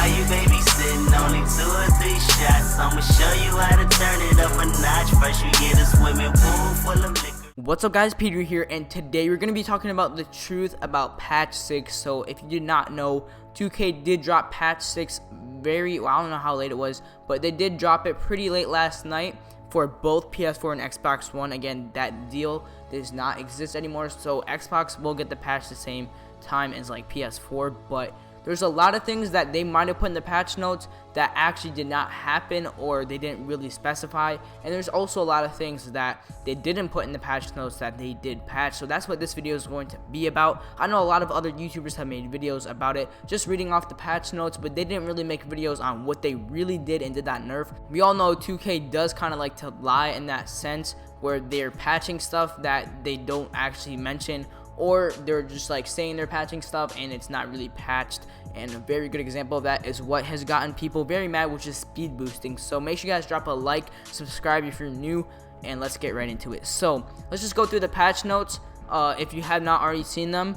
Why you babysitting? Only 2 or 3 shots. I'ma show you how to turn it up a notch. First you get a swimming pool full of liquor. What's up guys, Peter here, and today we're going to be talking about the truth about patch 6. So if you did not know, 2K did drop patch 6 I don't know how late it was, but they did drop it pretty late last night for both PS4 and Xbox One. Again, that deal does not exist anymore, so Xbox will get the patch the same time as like PS4, but there's a lot of things that they might have put in the patch notes that actually did not happen, or they didn't really specify. And there's also a lot of things that they didn't put in the patch notes that they did patch. So that's what this video is going to be about. I know a lot of other YouTubers have made videos about it, just reading off the patch notes, but they didn't really make videos on what they really did and did that nerf. We all know 2K does kind of like to lie in that sense, where they're patching stuff that they don't actually mention, or they're just like saying they're patching stuff and it's not really patched. And a very good example of that is what has gotten people very mad, which is speed boosting. So make sure you guys drop a like, subscribe if you're new, and let's get right into it. So let's just go through the patch notes. If you have not already seen them,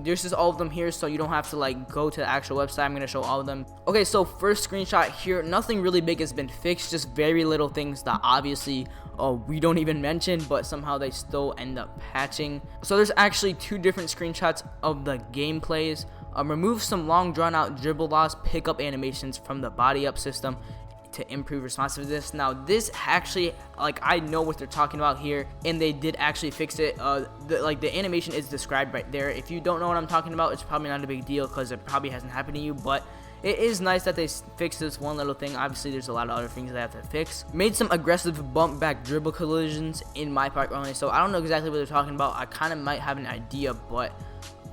there's just all of them here, so you don't have to like go to the actual website. I'm gonna show all of them. Okay, so first screenshot here, nothing really big has been fixed, just very little things that obviously we don't even mention, but somehow they still end up patching. So there's actually 2 different screenshots of the gameplays. Remove some long drawn out dribble loss pickup animations from the body up system to improve responsiveness. Now this actually, like, I know what they're talking about here, and they did actually fix it. The animation is described right there. If you don't know what I'm talking about, it's probably not a big deal because it probably hasn't happened to you, but it is nice that they fixed this one little thing. Obviously there's a lot of other things they have to fix. Made some aggressive bump back dribble collisions in my park only, so I don't know exactly what they're talking about. I kind of might have an idea, but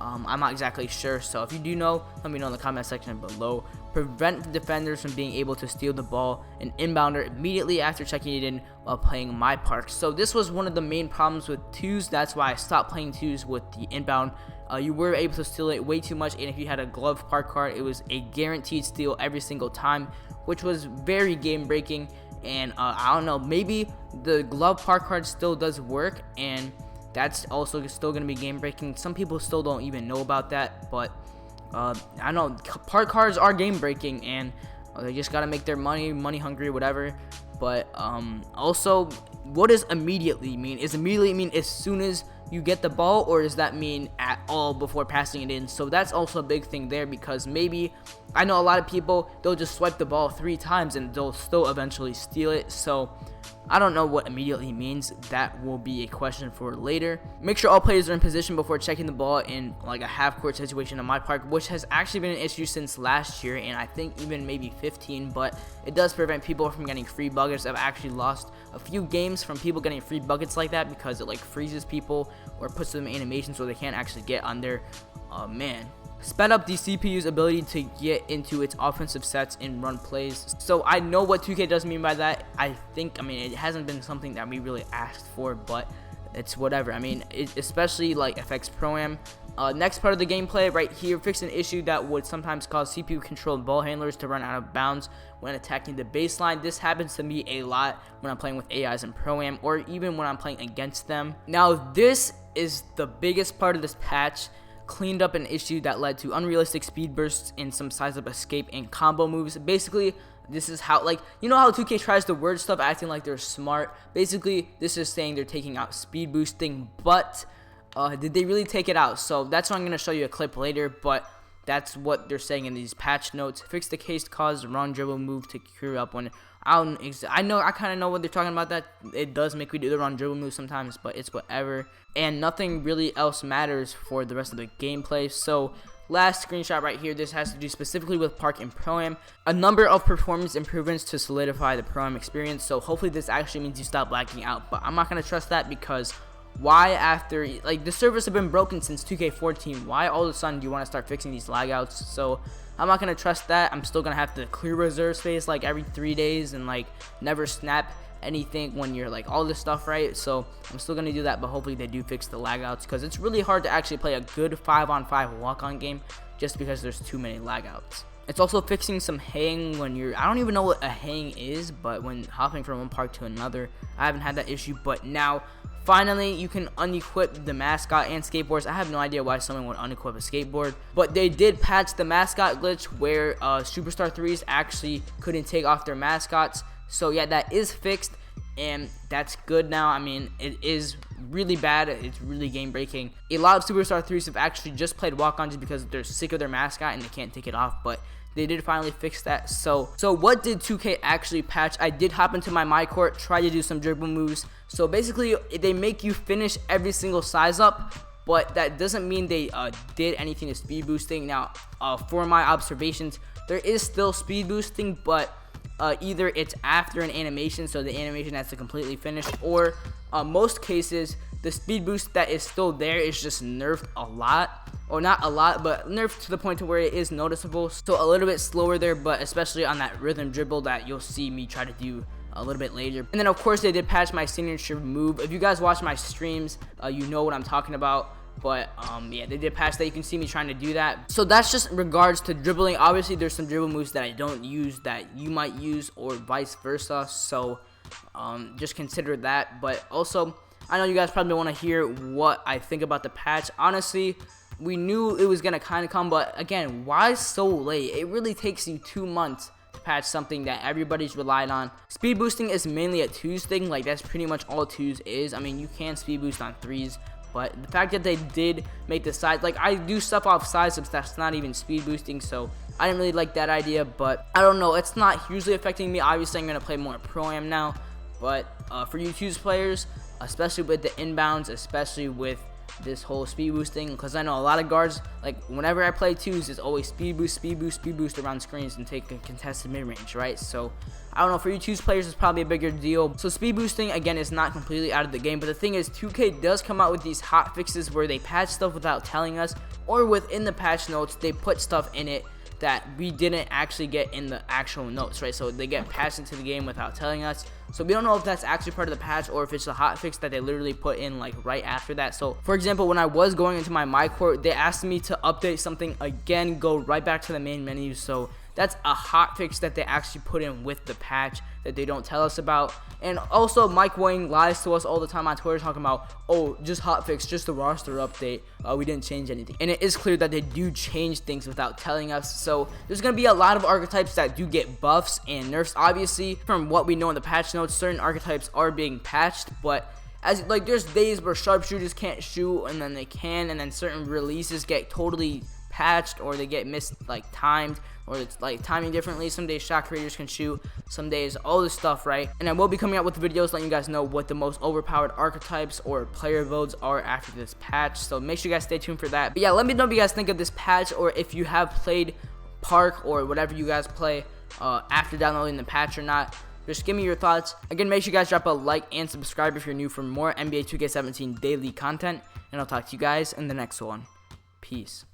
I'm not exactly sure. So if you do know, let me know in the comment section below. Prevent the defenders from being able to steal the ball and inbounder immediately after checking it in while playing my park. So this was one of the main problems with 2s. That's why I stopped playing 2s with the inbound. You were able to steal it way too much, and if you had a glove park card, it was a guaranteed steal every single time, which was very game breaking. And I don't know, maybe the glove park card still does work, and that's also still going to be game breaking. Some people still don't even know about that, but I know park cards are game breaking, and they just got to make their money hungry, whatever. But also, what does immediately mean? Is immediately mean as soon as you get the ball, or does that mean at all before passing it in? So that's also a big thing there, because maybe, I know a lot of people, they'll just swipe the ball 3 times and they'll still eventually steal it. So I don't know what immediately means. That will be a question for later. Make sure all players are in position before checking the ball in like a half-court situation on my park, which has actually been an issue since last year, and I think even maybe 15, but it does prevent people from getting free buckets. I've actually lost a few games from people getting free buckets like that, because it like freezes people or puts them in animations so they can't actually get on there. Man. Sped up the CPU's ability to get into its offensive sets and run plays. So I know what 2K does mean by that. I mean, it hasn't been something that we really asked for, but it's whatever. I mean, it especially like affects Pro-Am. Next part of the gameplay right here, fix an issue that would sometimes cause CPU controlled ball handlers to run out of bounds when attacking the baseline. This happens to me a lot when I'm playing with AIs in Pro-Am, or even when I'm playing against them. Now this is the biggest part of this patch. Cleaned up an issue that led to unrealistic speed bursts and some size up escape and combo moves. Basically, this is how, like, you know how 2K tries to word stuff acting like they're smart? Basically, this is saying they're taking out speed boosting, but did they really take it out? So that's why I'm going to show you a clip later, but that's what they're saying in these patch notes. Fix the case caused wrong dribble move to queue up when I kind of know what they're talking about. That it does make me do the wrong dribble move sometimes, but it's whatever. And nothing really else matters for the rest of the gameplay. So last screenshot right here, this has to do specifically with Park and Pro-Am. A number of performance improvements to solidify the Pro-Am experience. So hopefully this actually means you stop lagging out, but I'm not going to trust that, because why, after like the servers have been broken since 2K14, why all of a sudden do you want to start fixing these lagouts? So I'm not going to trust that. I'm still going to have to clear reserve space like every 3 days, and like never snap anything when you're like all this stuff, right? So I'm still going to do that, but hopefully they do fix the lagouts, because it's really hard to actually play a good 5-on-5 walk-on game just because there's too many lagouts. It's also fixing some hang when you're, I don't even know what a hang is, but when hopping from one park to another, I haven't had that issue, but now finally you can unequip the mascot and skateboards. I have no idea why someone would unequip a skateboard, but they did patch the mascot glitch where Superstar 3s actually couldn't take off their mascots. So yeah, that is fixed, and that's good now. I mean, it is really bad. It's really game breaking. A lot of Superstar 3s have actually just played walk-on just because they're sick of their mascot and they can't take it off, but they did finally fix that. So what did 2K actually patch? I did hop into my court, try to do some dribble moves. So basically, they make you finish every single size up, but that doesn't mean they did anything to speed boosting. Now, for my observations, there is still speed boosting, but either it's after an animation, so the animation has to completely finish, or most cases, the speed boost that is still there is just nerfed a lot. Or not a lot, but nerfed to the point to where it is noticeable. So a little bit slower there, but especially on that rhythm dribble that you'll see me try to do a little bit later. And then of course they did patch my signature move. If you guys watch my streams, you know what I'm talking about. But yeah, they did patch that. You can see me trying to do that. So that's just in regards to dribbling. Obviously there's some dribble moves that I don't use that you might use, or vice versa. So just consider that. But also, I know you guys probably want to hear what I think about the patch. Honestly, we knew it was gonna kind of come, but again, why so late? It really takes you 2 months to patch something that everybody's relied on. Speed boosting is mainly a 2s thing. Like, that's pretty much all 2s is. I mean, you can speed boost on 3s, but the fact that they did make the size, like, I do stuff off size ups that's not even speed boosting, so I didn't really like that idea. But I don't know, it's not hugely affecting me. Obviously I'm gonna play more Pro-Am now, but for you 2s players, especially with the inbounds, especially with this whole speed boosting, because I know a lot of guards, like, whenever I play 2s, it's always speed boost around screens and take a contested mid-range, right? So I don't know, for you 2s players it's probably a bigger deal. So speed boosting again is not completely out of the game, but the thing is 2K does come out with these hot fixes where they patch stuff without telling us, or within the patch notes they put stuff in it that we didn't actually get in the actual notes, right? So they get patched into the game without telling us. So we don't know if that's actually part of the patch or if it's a hot fix that they literally put in like right after that. So for example, when I was going into my court, they asked me to update something again, go right back to the main menu. So that's a hot fix that they actually put in with the patch that they don't tell us about. And also, Mike Wang lies to us all the time on Twitter talking about, oh, just hot fix, just the roster update, we didn't change anything. And it is clear that they do change things without telling us. So there's going to be a lot of archetypes that do get buffs and nerfs. Obviously, from what we know in the patch notes, certain archetypes are being patched, but as like there's days where sharpshooters can't shoot and then they can, and then certain releases get totally patched, or they get timed, or it's like timing differently. Some days shot creators can shoot, some days all this stuff, right? And I will be coming out with videos letting you guys know what the most overpowered archetypes or player builds are after this patch, so make sure you guys stay tuned for that. But yeah, let me know what you guys think of this patch, or if you have played Park or whatever you guys play after downloading the patch or not. Just give me your thoughts. Again, make sure you guys drop a like and subscribe if you're new for more NBA 2K17 daily content, and I'll talk to you guys in the next one. Peace.